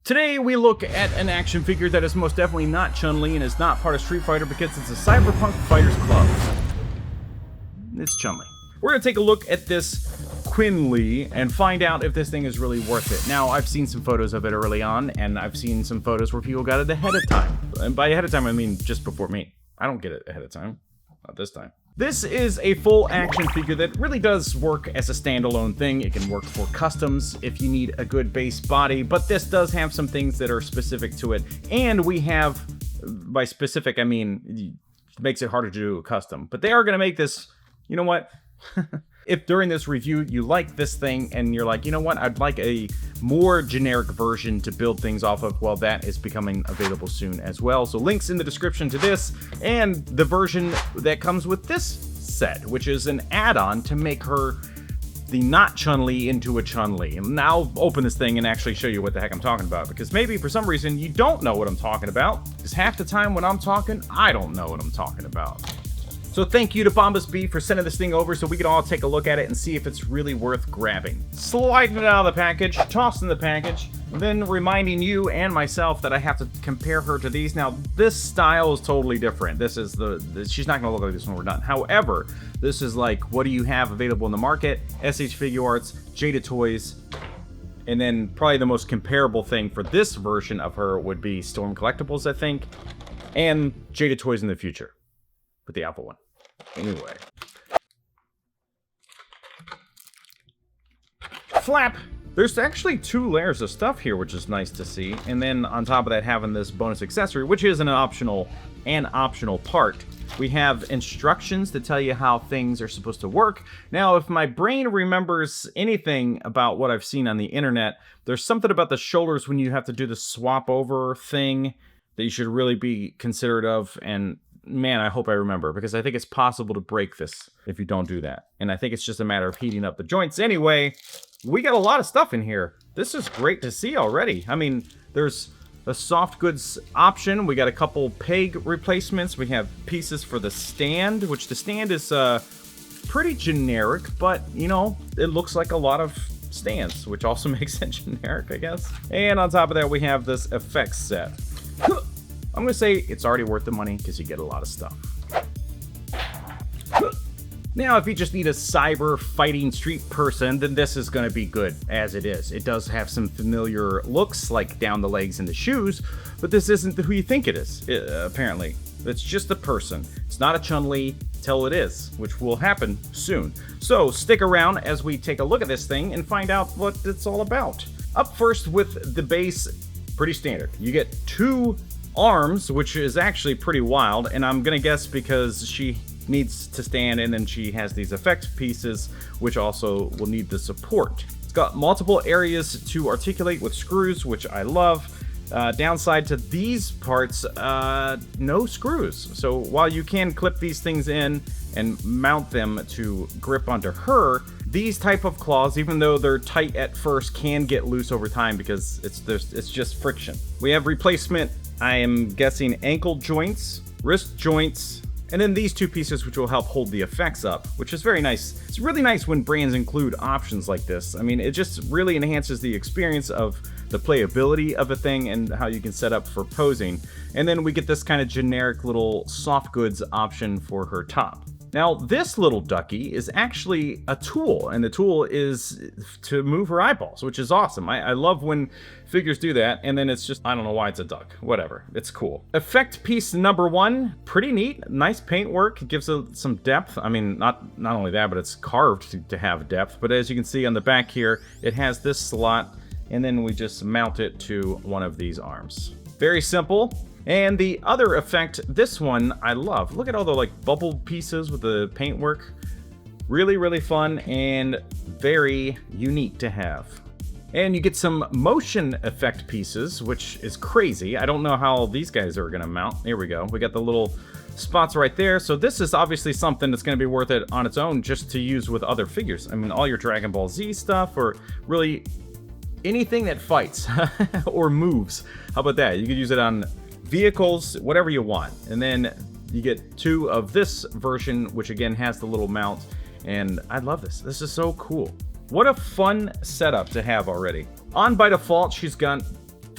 Today we look at an action figure that is most definitely not Chun-Li and is not part of Street Fighter because it's a Cyberpunk Fighters Club. It's Chun-Li. We're going to take a look at this Quinn Lee and find out if this thing is really worth it. Now, I've seen some photos of it early on, and I've seen some photos where people got it ahead of time. And by ahead of time, I mean just before me. I don't get it ahead of time. Not this time. This is a full action figure that really does work as a standalone thing. It can work for customs if you need a good base body, but this does have some things that are specific to it. And we have, by specific, I mean, it makes it harder to do a custom. But they are going to make this, you know what? If during this review you like this thing and you're like, you know what, I'd like a more generic version to build things off of, well, that is becoming available soon as well. So links in the description to this and the version that comes with this set, which is an add-on to make her the NOT Chun-Li into a Chun-Li. And now I'll open this thing and actually show you what the heck I'm talking about, because maybe for some reason you don't know what I'm talking about, because half the time when I'm talking, I don't know what I'm talking about. So thank you to Bombus B for sending this thing over so we can all take a look at it and see if it's really worth grabbing. Sliding it out of the package, tossing the package, and then reminding you and myself that I have to compare her to these. Now, this style is totally different. This is she's not going to look like this when we're done. However, this is like, what do you have available in the market? SH Figuarts, Jada Toys, and then probably the most comparable thing for this version of her would be Storm Collectibles, I think, and Jada Toys in the future, with the Alpha one. Anyway. Flap! There's actually 2 layers of stuff here, which is nice to see. And then on top of that, having this bonus accessory, which is an optional part. We have instructions to tell you how things are supposed to work. Now, if my brain remembers anything about what I've seen on the internet, there's something about the shoulders when you have to do the swap over thing that you should really be considerate of. And man, I hope I remember, because I think it's possible to break this if you don't do that. And I think it's just a matter of heating up the joints. Anyway, we got a lot of stuff in here. This is great to see already. I mean, there's a soft goods option. We got a couple peg replacements. We have pieces for the stand, which the stand is pretty generic, but, you know, it looks like a lot of stands, which also makes it generic, I guess. And on top of that, we have this effects set. I'm going to say it's already worth the money because you get a lot of stuff. Now, if you just need a cyber fighting street person, then this is going to be good as it is. It does have some familiar looks, like down the legs and the shoes, but this isn't who you think it is, apparently. It's just a person. It's not a Chun-Li till it is, which will happen soon. So stick around as we take a look at this thing and find out what it's all about. Up first with the base, pretty standard. You get 2 arms, which is actually pretty wild, and I'm gonna guess because she needs to stand and then she has these effect pieces which also will need the support. It's got multiple areas to articulate with screws, which I love. Downside to these parts, no screws. So while you can clip these things in and mount them to grip onto her, these type of claws, even though they're tight at first, can get loose over time because it's just friction. We have replacement, I am guessing, ankle joints, wrist joints, and then these 2 pieces which will help hold the effects up, which is very nice. It's really nice when brands include options like this. I mean, it just really enhances the experience of the playability of a thing and how you can set up for posing. And then we get this kind of generic little soft goods option for her top. Now, this little ducky is actually a tool, and the tool is to move her eyeballs, which is awesome. I love when figures do that, and then it's just, I don't know why it's a duck. Whatever, it's cool. Effect piece number 1, pretty neat. Nice paintwork, it gives it some depth. I mean, not only that, but it's carved to have depth. But as you can see on the back here, it has this slot, and then we just mount it to one of these arms. Very simple. And the other effect, this one, I love. Look at all the like bubble pieces with the paintwork. Really, really fun and very unique to have. And you get some motion effect pieces, which is crazy. I don't know how these guys are gonna mount. Here we go. We got the little spots right there. So this is obviously something that's gonna be worth it on its own just to use with other figures. I mean, all your Dragon Ball Z stuff, or really anything that fights or moves. How about that? You could use it on vehicles, whatever you want. And then you get 2 of this version, which again has the little mount, and I love this. This is so cool. What a fun setup to have already. On by default, she's got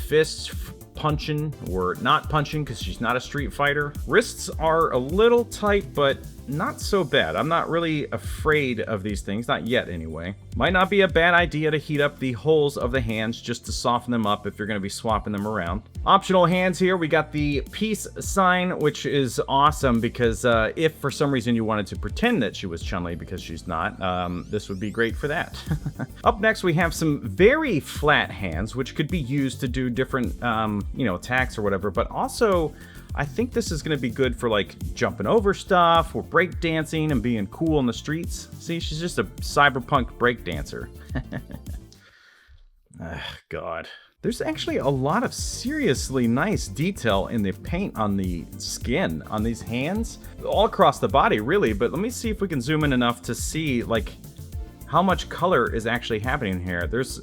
fists punching or not punching because she's not a Street Fighter. Wrists are a little tight, but not so bad. I'm not really afraid of these things, not yet anyway. Might not be a bad idea to heat up the holes of the hands just to soften them up if you're going to be swapping them around. Optional hands here, we got the peace sign, which is awesome because if for some reason you wanted to pretend that she was Chun-Li because she's not, this would be great for that. Up next we have some very flat hands, which could be used to do different attacks or whatever, but also I think this is going to be good for like jumping over stuff or break dancing and being cool in the streets. See, she's just a cyberpunk break dancer. God. There's actually a lot of seriously nice detail in the paint on the skin, on these hands, all across the body really, but let me see if we can zoom in enough to see like how much color is actually happening here. There's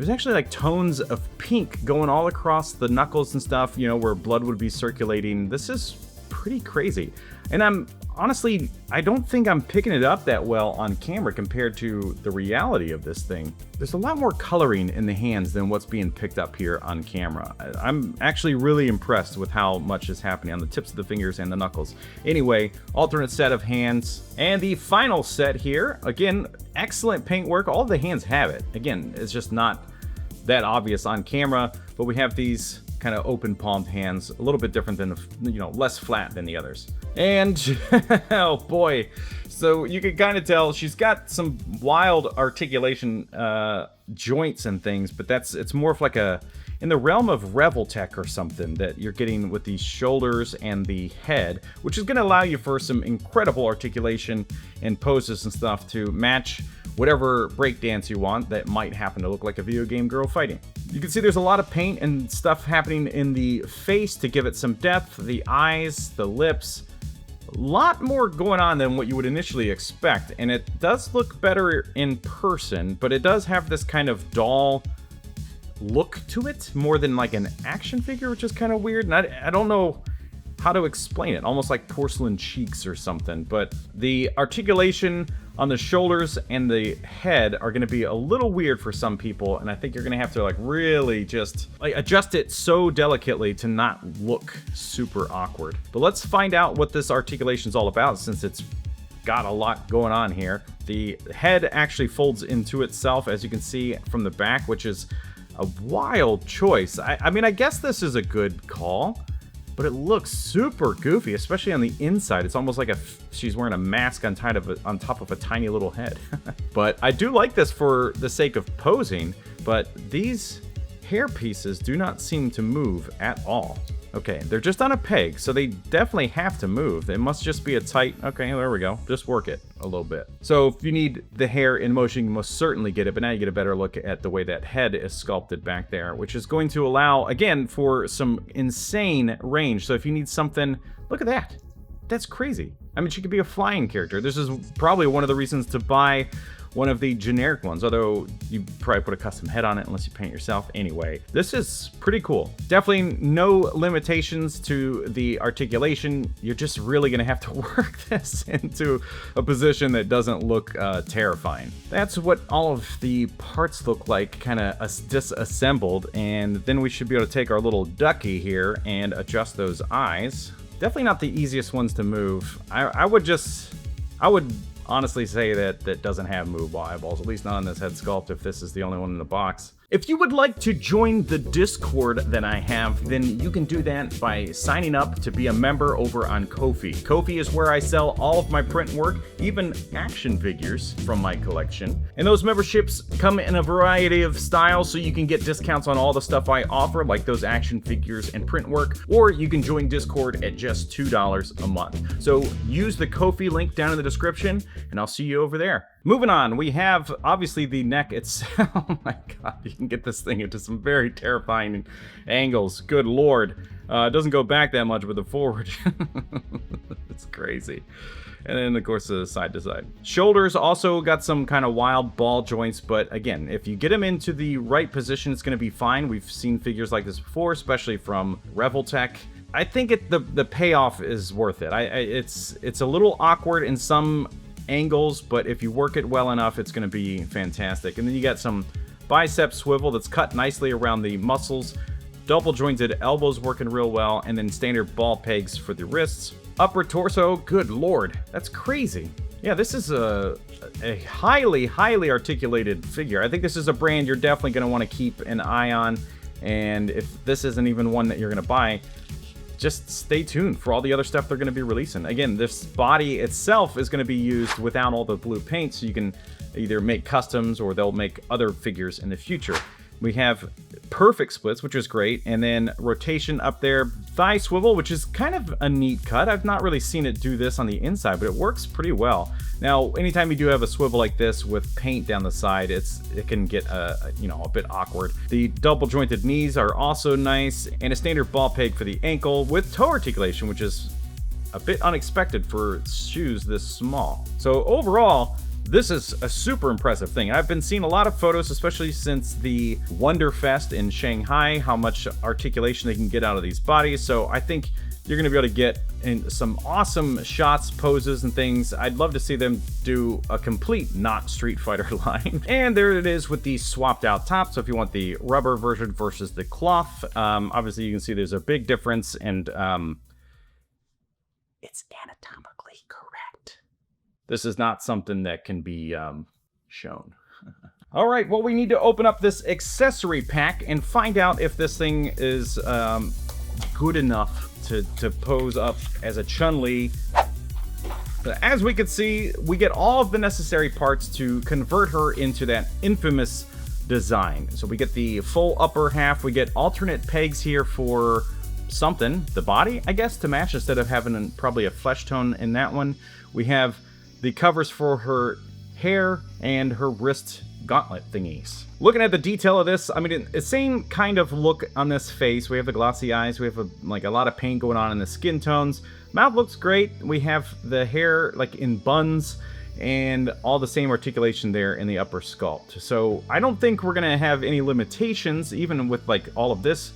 actually like tones of pink going all across the knuckles and stuff, where blood would be circulating. This is pretty crazy. And I don't think I'm picking it up that well on camera compared to the reality of this thing. There's a lot more coloring in the hands than what's being picked up here on camera. I'm actually really impressed with how much is happening on the tips of the fingers and the knuckles. Anyway, alternate set of hands. And the final set here, again, excellent paint work. All the hands have it. Again, it's just not that obvious on camera, but we have these kind of open palmed hands, a little bit different than less flat than the others. And oh boy, so you can kind of tell she's got some wild articulation joints and things, but it's more of like in the realm of Revoltech or something that you're getting with the shoulders and the head, which is going to allow you for some incredible articulation and poses and stuff to match whatever breakdance you want that might happen to look like a video game girl fighting. You can see there's a lot of paint and stuff happening in the face to give it some depth, the eyes, the lips. A lot more going on than what you would initially expect, and it does look better in person, but it does have this kind of doll look to it more than like an action figure, which is kind of weird, and I don't know how to explain it. Almost like porcelain cheeks or something, but the articulation on the shoulders and the head are going to be a little weird for some people, and I think you're going to have to like really just like adjust it so delicately to not look super awkward. But let's find out what this articulation is all about, since it's got a lot going on here. The head actually folds into itself, as you can see from the back, which is a wild choice. I mean, I guess this is a good call, but it looks super goofy, especially on the inside. It's almost like she's wearing a mask on top of a tiny little head. But I do like this for the sake of posing, but these hair pieces do not seem to move at all. Okay, they're just on a peg, so they definitely have to move. It must just be a tight, okay, there we go. Just work it a little bit. So if you need the hair in motion, you most certainly get it, but now you get a better look at the way that head is sculpted back there, which is going to allow, again, for some insane range. So if you need something, look at that. That's crazy. I mean, she could be a flying character. This is probably one of the reasons to buy one of the generic ones, although you probably put a custom head on it unless you paint yourself. Anyway, this is pretty cool. Definitely no limitations to the articulation. You're just really gonna have to work this into a position that doesn't look terrifying. That's what all of the parts look like, kind of disassembled, and then we should be able to take our little ducky here and adjust those eyes. Definitely not the easiest ones to move. I would honestly say that doesn't have movable eyeballs, at least not on this head sculpt if this is the only one in the box. If you would like to join the Discord that I have, then you can do that by signing up to be a member over on Ko-fi. Ko-fi is where I sell all of my print work, even action figures from my collection. And those memberships come in a variety of styles, so you can get discounts on all the stuff I offer, like those action figures and print work, or you can join Discord at just $2 a month. So use the Ko-fi link down in the description, and I'll see you over there. Moving on, we have obviously the neck itself. Oh my god, you can get this thing into some very terrifying angles. Good lord. It doesn't go back that much with the forward. It's crazy. And then, of course, the side to side. Shoulders also got some kind of wild ball joints, but again, if you get them into the right position, it's going to be fine. We've seen figures like this before, especially from Revoltech. I think the payoff is worth it. It's a little awkward in some angles, but if you work it well enough, it's going to be fantastic. And then you got some bicep swivel that's cut nicely around the muscles, double jointed elbows working real well, and then standard ball pegs for the wrists. Upper torso, good lord, that's crazy. Yeah, this is a highly, highly articulated figure. I think this is a brand you're definitely going to want to keep an eye on. And if this isn't even one that you're going to buy, just stay tuned for all the other stuff they're going to be releasing. Again, this body itself is going to be used without all the blue paint, so you can either make customs or they'll make other figures in the future. We have perfect splits, which is great, and then rotation up there, thigh swivel, which is kind of a neat cut. I've not really seen it do this on the inside, but it works pretty well. Now, anytime you do have a swivel like this with paint down the side, it can get a bit awkward. The double jointed knees are also nice, and a standard ball peg for the ankle with toe articulation, which is a bit unexpected for shoes this small. So overall, this is a super impressive thing. I've been seeing a lot of photos, especially since the Wonderfest in Shanghai, how much articulation they can get out of these bodies. So I think you're going to be able to get in some awesome shots, poses, and things. I'd love to see them do a complete NOT Street Fighter line. And there it is with the swapped out top. So if you want the rubber version versus the cloth, obviously you can see there's a big difference, and it's anatomically correct. This is not something that can be shown. All right, well, we need to open up this accessory pack and find out if this thing is good enough to pose up as a Chun-Li. But as we can see, we get all of the necessary parts to convert her into that infamous design. So we get the full upper half, we get alternate pegs here for something, the body, I guess, to match instead of having probably a flesh tone in that one. We have the covers for her hair and her wrist gauntlet thingies. Looking at the detail of this, I mean, it's the same kind of look on this face. We have the glossy eyes, we have a lot of paint going on in the skin tones. Mouth looks great. We have the hair like in buns and all the same articulation there in the upper sculpt. So I don't think we're gonna have any limitations, even with like all of this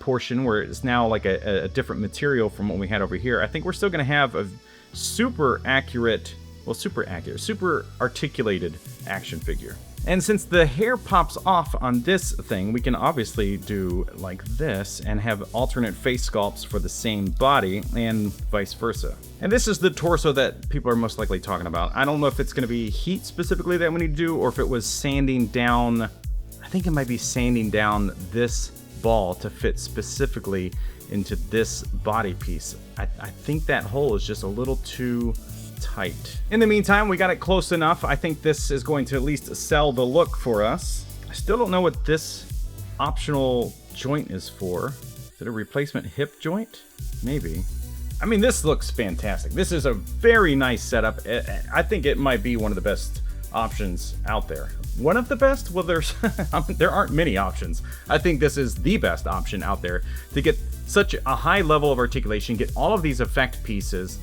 portion where it's now like a different material from what we had over here. I think we're still gonna have a super accurate, super articulated action figure. And since the hair pops off on this thing, we can obviously do like this and have alternate face sculpts for the same body and vice versa. And this is the torso that people are most likely talking about. I don't know if it's going to be heat specifically that we need to do, or if it was sanding down, I think it might be sanding down this ball to fit specifically into this body piece. I think that hole is just a little too tight. In the meantime, we got it close enough. I think this is going to at least sell the look for us. I still don't know what this optional joint is for. Is it a replacement hip joint? Maybe. I mean, this looks fantastic. This is a very nice setup. I think it might be one of the best options out there. One of the best? Well, there aren't many options. I think this is the best option out there to get such a high level of articulation, get all of these effect pieces,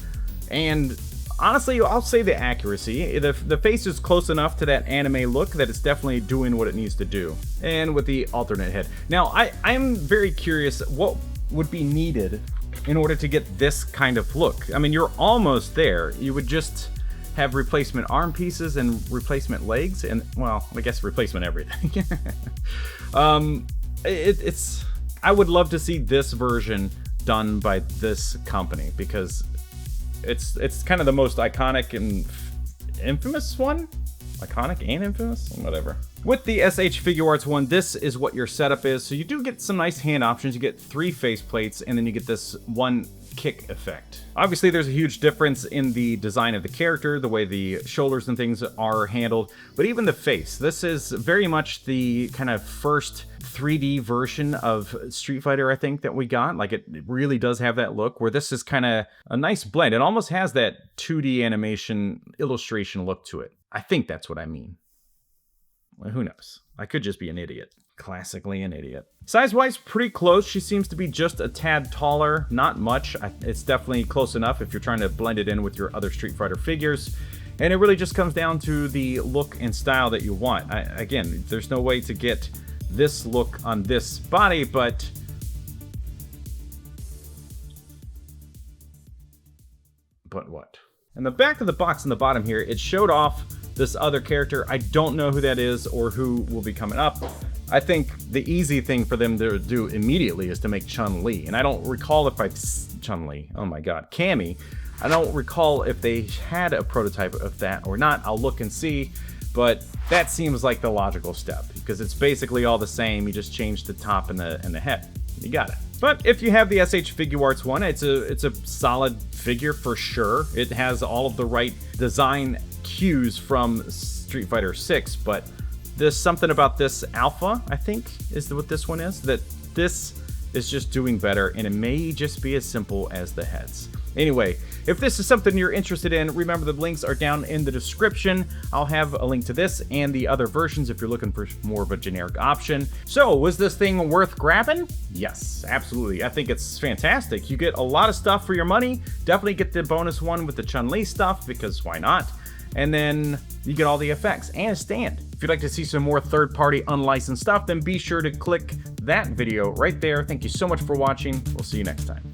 and honestly, I'll say the accuracy. The face is close enough to that anime look that it's definitely doing what it needs to do. And with the alternate head. Now, I'm very curious what would be needed in order to get this kind of look. I mean, you're almost there. You would just have replacement arm pieces and replacement legs and, well, I guess replacement everything. I would love to see this version done by this company because it's kind of the most iconic and infamous one. Iconic and infamous? Whatever. With the SH Figure Arts one, this is what your setup is. So you do get some nice hand options. You get 3 face plates, and then you get this one kick effect. Obviously, there's a huge difference in the design of the character, the way the shoulders and things are handled, but even the face. This is very much the kind of first 3D version of Street Fighter, I think, that we got. Like, it really does have that look, where this is kind of a nice blend. It almost has that 2D animation illustration look to it. I think that's what I mean. Well, who knows? I could just be an idiot. Classically an idiot. Size-wise, pretty close. She seems to be just a tad taller. Not much. It's definitely close enough if you're trying to blend it in with your other Street Fighter figures. And it really just comes down to the look and style that you want. Again, there's no way to get this look on this body, but what? In the back of the box in the bottom here, it showed off This other character, I don't know who that is or who will be coming up. I think the easy thing for them to do immediately is to make Chun-Li. And I don't recall if Chun-Li, oh my god, Cammy. I don't recall if they had a prototype of that or not. I'll look and see, but that seems like the logical step because it's basically all the same. You just change the top and the head. You got it. But if you have the SH Figuarts one, it's a solid figure for sure. It has all of the right design cues from Street Fighter 6, but there's something about this alpha, I think, is what this one is, that this is just doing better, and it may just be as simple as the heads. Anyway, if this is something you're interested in, remember the links are down in the description. I'll have a link to this and the other versions if you're looking for more of a generic option. So, was this thing worth grabbing? Yes, absolutely. I think it's fantastic. You get a lot of stuff for your money. Definitely get the bonus one with the Chun-Li stuff, because why not? And then you get all the effects and a stand. If you'd like to see some more third-party unlicensed stuff, then be sure to click that video right there. Thank you so much for watching. We'll see you next time.